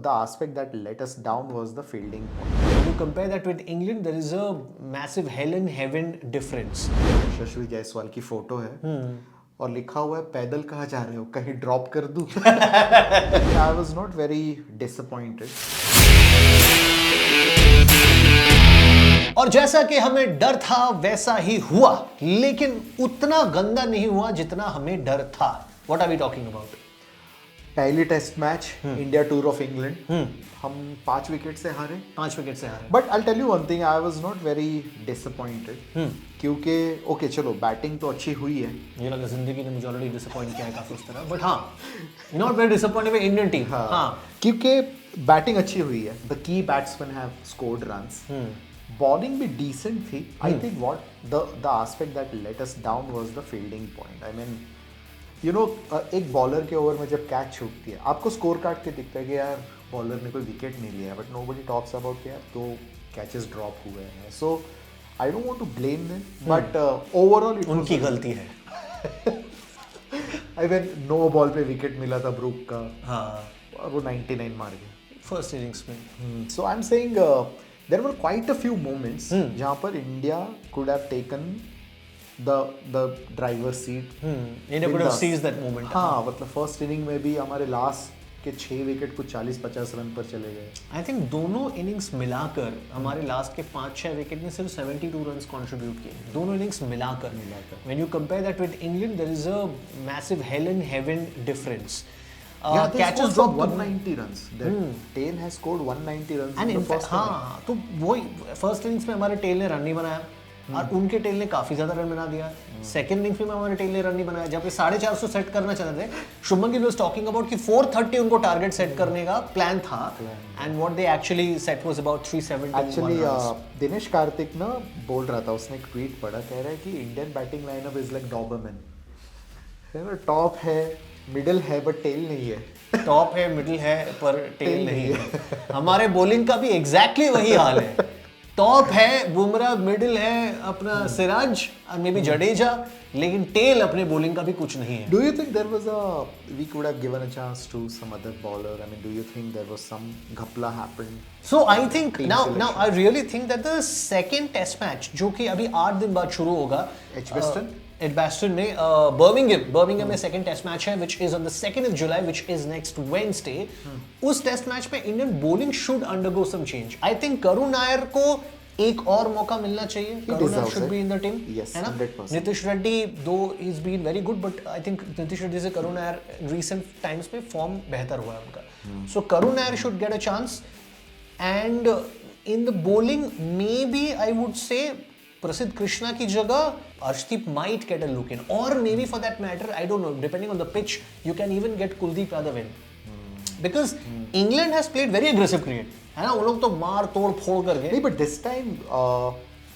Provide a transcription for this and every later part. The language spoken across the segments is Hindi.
the aspect that let us down was the fielding point. When you compare that with England, there is a massive hell and heaven difference. यशस्वी जायसवाल की फोटो है और लिखा हुआ है पैदल कहाँ जा रहे हो, कहीं ड्रॉप कर दूं? I was not very disappointed. और जैसा कि हमें डर था वैसा ही हुआ, लेकिन उतना गंदा नहीं हुआ जितना हमें डर था. What are we talking about? पहली test match India tour of England, हम 5 विकेट से हारे. 5 विकेट से हारे. But I tell you one thing, I was not very disappointed क्योंकि ओके चलो बैटिंग तो अच्छी हुई है. मुझे लगा जिंदगी ने मुझे ऑलरेडी डिसअपॉइंट किया है काफी उस तरह, बट हाँ, not very disappointed with Indian team. हाँ, क्योंकि बैटिंग अच्छी हुई है. The key batsman have scored runs. Bowling भी डिसेंट थी. I think what the aspect that let us down was the fielding point. I mean you know एक बॉलर के ओवर में जब कैच छूटती है, आपको स्कोर कार्ड के दिखता है कि यार बॉलर ने कोई विकेट नहीं लिया, बट नोबडी टॉक्स अबाउट यार तो कैचेस ड्रॉप हुए हैं. So I don't want to blame them, but overall उनकी गलती है. आई मीन नो बॉल पे विकेट मिला था ब्रूक का. हाँ, और वो 99 मार गए फर्स्ट इनिंग्स में. So I am saying there were quite a few moments जहां पर India could have taken the driver's seat. India could have seized that moment. हाँ, मतलब फर्स्ट इनिंग में भी हमारे लास्ट के 6 विकेट कुछ 40-50 रन पर चले गए. आई थिंक दोनों इनिंग्स मिलाकर हमारे लास्ट के 5-6 विकेट ने सिर्फ 72 रन्स कंट्रीब्यूट किए, दोनों इनिंग्स मिलाकर. When you compare that with England, there is a massive hell and heaven difference. Catches dropped 190 runs. Tail has scored 190 runs in the first inning. हाँ, तो वही फर्स्ट इनिंग्स में हमारे टेल ने रन नहीं बनाया और उनके टेल ने काफी ज्यादा रन बना दिया. सेकंड इनिंग्स में हमारे टेल ने रन नहीं बनाया, जब पे 450 सेट करना चाहते थे. Shubman Gill was talking about कि 430 उनको टारगेट सेट करने का प्लान था, and what they actually set was about 370. Actually Dinesh Karthik ना बोल रहा था, उसने एक ट्वीट पढ़ा, कह रहा है कि Indian batting lineup is like Doberman. Top है, मिडिल है, बट टेल नहीं है. टॉप है, मिडिल है, पर टेल नहीं है. हमारे बॉलिंग का भी एग्जैक्टली वही हाल है. टॉप है बुमराह, मिडिल है अपना सिराज और मे बी जडेजा, लेकिन टेल अपने बॉलिंग का भी कुछ नहीं है. Do you think there was we could have given a chance to some other bowler? I mean, do you think there was some ghapla happened? So I think now I really think that the second test match जो कि अभी 8 दिन बाद शुरू होगा, एडबेस्टन में बर्मिंघम में सेकंड टेस्ट मैच है, which is on the 2nd of July, which is next Wednesday. उस टेस्ट मैच में Indian bowling should undergo some change. I think Karun Nayar को एक और मौका मिलना चाहिए. Karun Nayar should be in the team, है ना. Nitish Reddy though is been very good, but I think Nitish Reddy से करुण नायर रिसेंट टाइम्स में फॉर्म बेहतर हुआ है उनका. So Karun Nayar should get a chance, and in the bowling maybe I would say प्रसिद्ध कृष्णा की जगह Arshdeep might get a look in, or maybe for that matter, I don't know, depending on the pitch, you can even get Kuldeep Yadav in, because England has played very aggressive cricket, है ना. वो लोग तो मार तोड़ फोड़ कर गए. नहीं, but this time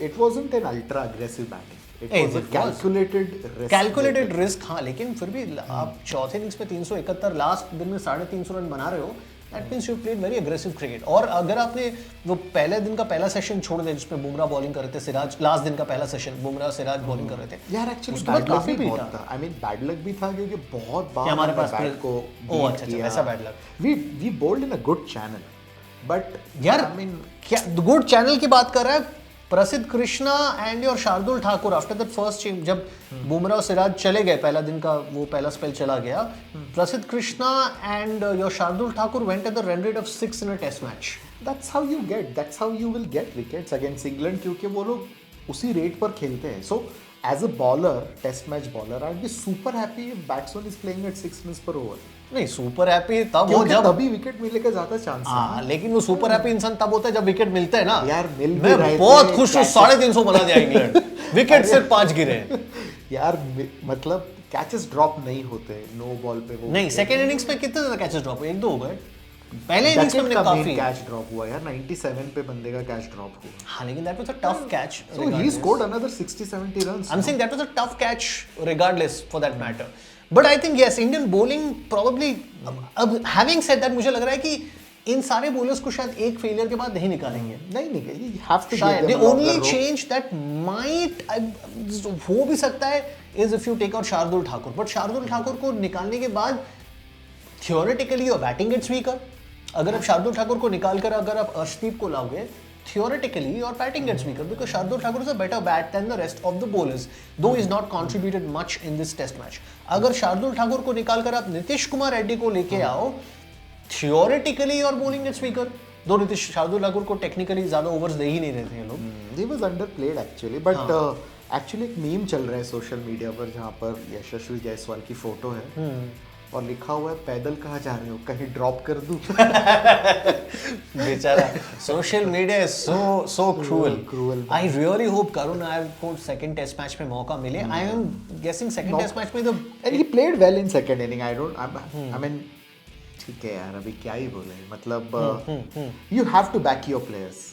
it wasn't an ultra aggressive batting. It was a calculated risk. हाँ, लेकिन फिर भी आप चौथे इनिंग्स में 371, लास्ट दिन में 350 रन बना रहे हो. That means you played very aggressive cricket. और अगर आपने वो पहले दिन का पहला सेशन छोड़ दिया जिसमें बुमराह बॉलिंग कर रहे थे, सिराज लास्ट दिन का पहला सेशन बुमराह सिराज बॉलिंग कर रहे थे. यार एक्चुअली बैड लक भी बहुत था. आई मीन बैड लक भी था क्योंकि बहुत बार हमारे पास बैट को अच्छा ऐसा bad luck. We bowled in a good channel, but यार आई मीन क्या गुड चैनल की बात कर रहा है. Prasidh Krishna and your Shardul Thakur after that first change, जब बुमराह और सिराज चले गए, पहला दिन का वो पहला स्पेल चला गया, Prasidh Krishna and your Shardul Thakur went at the run rate of 6 in a test match. that's how you will get wickets against England, क्योंकि वो लोग उसी रेट पर खेलते हैं. So as a bowler, test match bowler, I'd be super happy if batsman is playing at 6 runs per over. नहीं, सुपर हैप्पी तब हो जब तभी विकेट मिलने का ज्यादा चांस है. लेकिन वो सुपर हैप्पी इंसान तब होता है जब विकेट मिलते हैं ना. यार मिल भी मैं रहे बहुत खुश हूँ. 350 बना दिया इंग्लैंड. विकेट सिर्फ 5 गिरे. यार मतलब कैचेस ड्रॉप नहीं होते नो बॉल पे. वो नहीं, सेकंड इनिंग्स में कितने ज्यादा कैचेस ड्रॉप हुए? 1-2 हो गए. पहले इनिंग्स में काफी कैच ड्रॉप हुआ यार. 97 पे बंदे का कैच ड्रॉप हुआ. हाँ, लेकिन that was a tough catch. So he scored another 60-70 runs. I'm saying that was a tough catch regardless for that matter. But I think yes, Indian bowling probably, अब having said that, मुझे लग रहा है कि इन सारे bowlers को शायद एक फेलियर के बाद नहीं निकालेंगे. नहीं you have to शायद give them the a only longer rope. change that might हो भी सकता है is if you take out Shardul Thakur. But Shardul Thakur को निकालने के बाद theoretically your batting gets weaker. अगर आप शार्दुल ठाकुर को निकाल कर अगर आप अर्शदीप को लाओगे, theoretically your batting gets weaker because Shardul Thakur is a better bat than the rest of the bowlers, though he's not contributed much in this test match. अगर शार्दुल ठाकुर को निकाल कर आप नीतीश कुमार रेड्डी को लेके आओ, theoretically your bowling gets weaker. दो नीतीश शार्दुल ठाकुर को टेक्निकली ज्यादा ओवर्स दे ही नहीं रहे थे ये लोग. He was underplayed actually, but actually एक मीम चल रहा है सोशल मीडिया पर जहाँ पर यशस्वी जायसवाल की फोटो है और लिखा हुआ है पैदल कहाँ जा रहे हो, कहीं ड्रॉप कर दूं. बेचारा social media is so cruel. I really hope Karun Nayar को सेकंड टेस्ट मैच में मौका मिले. I am guessing second test match में the end he played well in second inning. I mean ठीक है यार, अभी क्या ही बोले, मतलब you have to back your players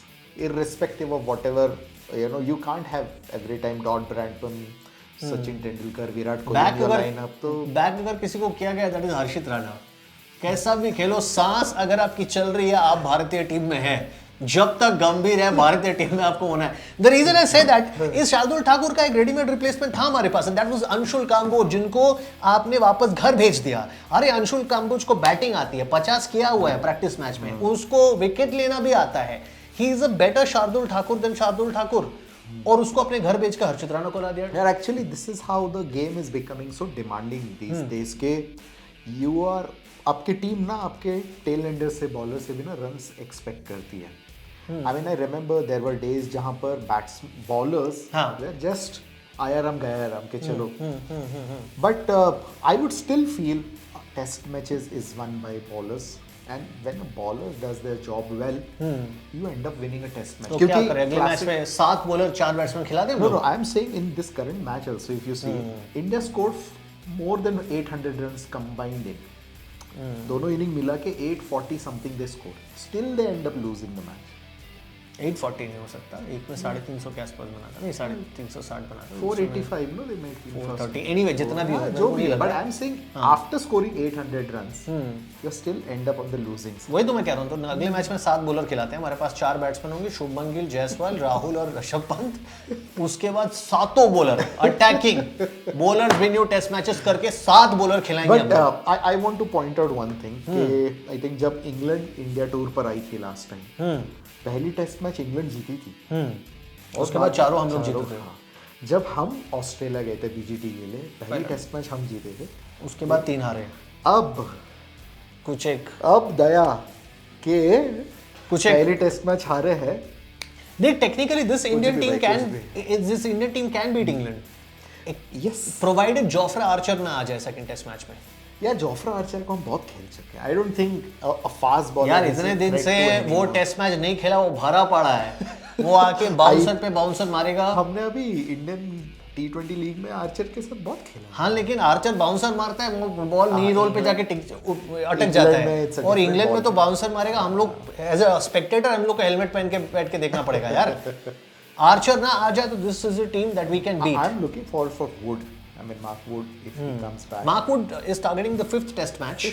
irrespective of whatever, you know, you can't have every time Todd Brantman, Sachin Tendulkar, Virat Kohli lineup. तो बैक अगर किसी को किया गया दैट इज हर्षित राणा. कैसा भी खेलो, सांस अगर आपकी चल रही है, आप भारतीय टीम में हैं, जब तक गंभीर है भारतीय टीम में आपको होना है. The reason I say that is Shardul Thakur का एक रेडीमेड रिप्लेसमेंट था हमारे पास, दैट वाज अंशुल काम्बोज, जिनको आपने वापस घर भेज दिया. अरे अंशुल काम्बोज को बैटिंग आती है, 50 किया हुआ है प्रैक्टिस मैच में, उसको विकेट लेना भी आता है. He is a better Shardul Thakur than Shardul Thakur. और उसको अपने घर भेज कर हर्षित राणा को ला दिया. यार actually this is how the game is becoming so demanding these days के यू आर, आपकी टीम ना आपके टेल एंडर से बॉलर से भी ना रन्स एक्सपेक्ट करती है. I mean I remember there were days जहां पर बैट्स बॉलर्स जस्ट आयाराम गयाराम के चलो, but I would still feel test matches is won by bowlers. And when a bowler does their job well, you end up winning a test match. तो क्या करें अगले मैच में 7 बॉलर 4 बैट्समैन खिला दें? No, I am saying in this current match also, if you see, India scored more than 800 runs combined in. दोनों इनिंग मिला के 840 something they scored. Still they end up losing the match. 840 नहीं हो सकता, एक में 350 के आसपास बना था, नहीं 360 बना था. 485 no they made 430 anyway जितना भी हो जो भी है, but I am saying after scoring 800 runs you still end up on the losing side. वही तो मैं कह रहा हूँ. तो अगले मैच में 7 बॉलर खिलाते हैं, हमारे पास 4 बैट्समैन होंगे, शुभमन गिल, जायसवाल, राहुल और ऋषभ पंत. उसके बाद 7 bowler attacking bowlers win you test matches करके 7 बॉलर खिलाएंगे. But I want to point out one thing कि I think जब इंग्लैंड इंडिया टूर पर आई थी लास्ट टाइम, पहली टेस्ट मैच इंग्लैंड जीती थी. उसके बाद चारों हम लोग जीते थे. जब हम ऑस्ट्रेलिया गए थे बीजीटी के लिए, पहली टेस्ट मैच हम जीते थे. उसके बाद 3 हारे. अब कुछ एक अब दया के कुछ पहली टेस्ट मैच हारे हैं. देख technically this Indian team can beat England. Yes, provided Jofra Archer ना आ जाए सेकंड टेस्ट मैच में. यार जोफ्रा आर्चर को हम बहुत खेल चुके हैं. I don't think a fast bowler. यार इतने दिन से वो टेस्ट मैच नहीं खेला, वो भरा पड़ा है. वो आके बाउंसर पे बाउंसर मारेगा. हमने अभी इंडियन T20 लीग में आर्चर के साथ बहुत खेला. हाँ लेकिन आर्चर बाउंसर मारता है, वो बॉल नी रोल पे जाके अटक जाता है. और इंग्लैंड में तो बाउंसर मारेगा, हम लोग एज अ स्पेक्टेटर हम लोग को हेलमेट पहन के बैठ के देखना पड़ेगा यार. आर्चर ना आ जाए तो this is a team that we can beat. I am looking forward for Wood. I mean, Mark Wood, if he comes back. Mark Wood is targeting the 5th test match.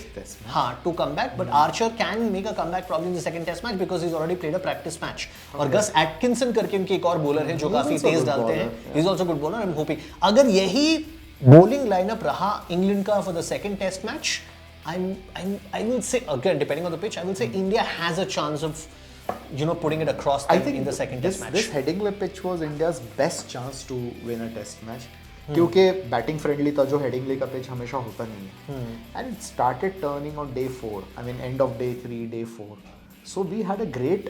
हाँ, to come back, but Archer can make a comeback probably in the second test match because he's already played a practice match. और Gus Atkinson करके उनके एक और बॉलर है जो काफी तेज डालते हैं. He's also good bowler. I'm hoping अगर यही bowling lineup रहा इंग्लैंड का for the second test match, I will say again, depending on the pitch, I will say India has a chance of putting it across them in the second test match. This Headingley pitch was India's best chance to win a test match. क्योंकि बैटिंग फ्रेंडली था, जो हेडिंगली का पिच हमेशा होता नहीं है. And it started turning on day 4, I mean end of day 3, day 4. So we had a great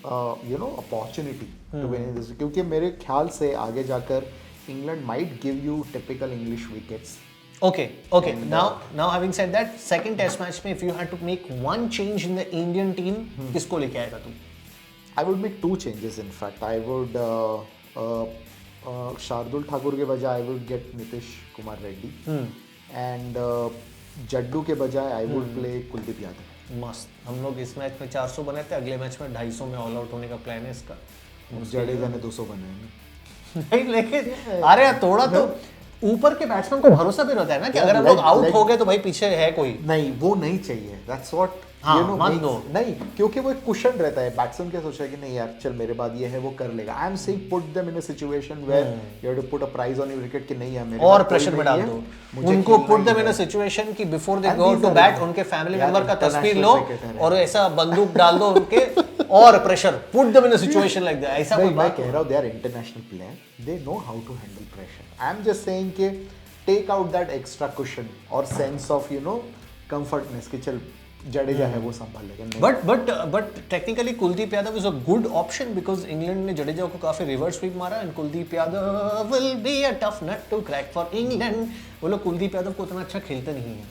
opportunity to win this, क्योंकि मेरे ख्याल से आगे जाकर England might give you typical English wickets. Okay. Now having said that, second test match में if you had to make one change in the Indian team, किसको लेके आएगा तू? I would make 2 changes in fact. I would Shardul Thakur के बजाय I would get Nitish Kumar Reddy. And Jaddu के बजाय I would play Kuldeep Yadav. मस्त. हम लोग इस मैच में 400 बनाए थे, अगले मैच में 250 में ऑल आउट होने का प्लान है इसका. जडेजा ने 200 बनाए. नहीं लेकिन अरे थोड़ा तो ऊपर के बैट्समैन को भरोसा भी रहता है ना कि अगर हम लोग आउट हो गए तो भाई पीछे है कोई. नहीं, वो नहीं चाहिए. दैट्स व्हाट हाँ, you know, मत दो। नहीं, क्योंकि वो एक कुशन रहता है, बैट्समैन क्या सोचा कि नहीं यार चल मेरे बाद ये है वो कर लेगा। I am saying put them in a situation where you have to put a price on your wicket कि नहीं यार मेरे और बाद प्रेशर कोई में नहीं डाल है, दो मुझे उनको, खेलना पुट ही देम इन अ है। सिचुएशन कि before they And go these two are bat the- उनके फैमिली यार, मेंबर का तस्वीर लो international cricketer है। और ऐसा बंदूक डाल दो उनके और pressure, put them in a situation like that. ऐसा कोई नहीं, मैं बात कह रहा हूँ they are international player, they know how to handle pressure. I am just saying कि take out that extra cushion और sense of you know comfortness कि चल जडेजा है वो संभाल लेगा। नहीं। But technically Kuldeep Yadav is a good option because England ने जडेजा को काफी रिवर्स स्वीप मारा and Kuldeep Yadav will be a tough nut to crack for England. वो लोग कुलदीप यादव को उतना अच्छा खेलते नहीं है।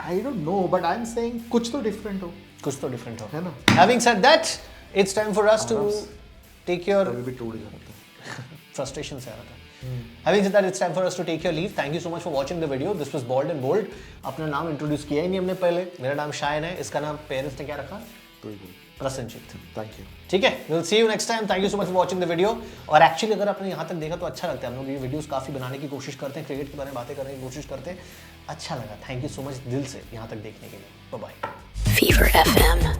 I don't know but I am saying कुछ तो डिफरेंट हो, कुछ तो डिफरेंट हो, है ना। Having said that it's time for us to take your कभी भी टूट जाता है। frustration से आ रहा था। Having said that, it's time for us to take your leave. Thank you so much for watching the video. This was Bald and Bold. अपना नाम इंट्रोड्यूस किया ही नहीं हमने पहले। मेरा नाम शायन है, इसका नाम पेरेंट्स ने क्या रखा? तो ही बोल। प्रसन्नजीत। Thank you. ठीक है, we'll see you next time. Thank you so much for watching the video. और एक्चुअली अगर आपने यहाँ तक देखा तो अच्छा लगता है। हम लोग ये वीडियोस काफी बनाने की कोशिश करते हैं, क्रिकेट के बारे में बातें करने की कोशिश करते हैं। अच्छा लगा, थैंक यू सो मच दिल से यहाँ तक देखने के लिए। Bye bye. Fever FM.